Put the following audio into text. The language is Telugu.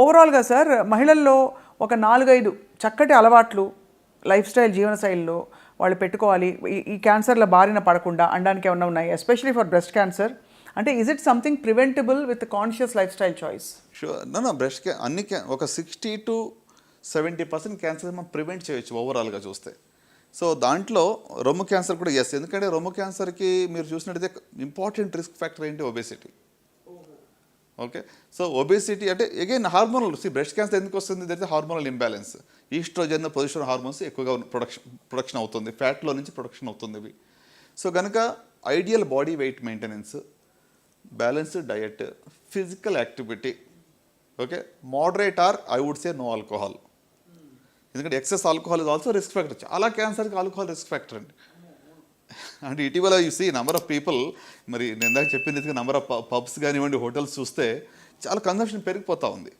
ఓవరాల్గా సార్ మహిళల్లో ఒక 4-5 చక్కటి అలవాట్లు లైఫ్ స్టైల్ జీవనశైలిలో వాళ్ళు పెట్టుకోవాలి ఈ క్యాన్సర్ల బారిన పడకుండా అనడానికి ఏమన్నా ఉన్నాయి, ఎస్పెషలీ ఫర్ బ్రెస్ట్ క్యాన్సర్. అంటే is it something preventable with conscious life style choice? Sure. Breast అన్ని ఒక 60-70% క్యాన్సర్ మనం ప్రివెంట్ చేయొచ్చు ఓవరాల్గా చూస్తే. సో దాంట్లో రొమ్ము క్యాన్సర్ కూడా ఎస్, ఎందుకంటే రొమ్ము క్యాన్సర్కి మీరు చూసినట్టయితే ఇంపార్టెంట్ రిస్క్ ఫ్యాక్టర్ ఏంటి? ఒబేసిటీ. ఓకే, సో ఒబేసిటీ అంటే అగైన్ హార్మోనల్. బ్రెస్ట్ క్యాన్సర్ ఎందుకు వస్తుంది? That hormonal imbalance. Oestrogen, progesterone hormones ఎక్కువగా ప్రొడక్షన్ అవుతుంది, ఫ్యాట్లో నుంచి ప్రొడక్షన్ అవుతుంది ఇవి. సో కనుక ideal body weight maintenance, balanced diet, physical activity, okay, moderate or I would say no alcohol. ఎందుకంటే excess alcohol is also risk factor. చాలా క్యాన్సర్కి ఆల్కహాల్ రిస్క్ ఫ్యాక్టర్ అండి. అంటే ఇటీవల you see number of people, మరి నేను ఇందాక చెప్పింది నంబర్ ఆఫ్ పబ్స్ కానివ్వండి, హోటల్స్ చూస్తే చాలా కన్సంప్షన్ పెరిగిపోతూ ఉంది.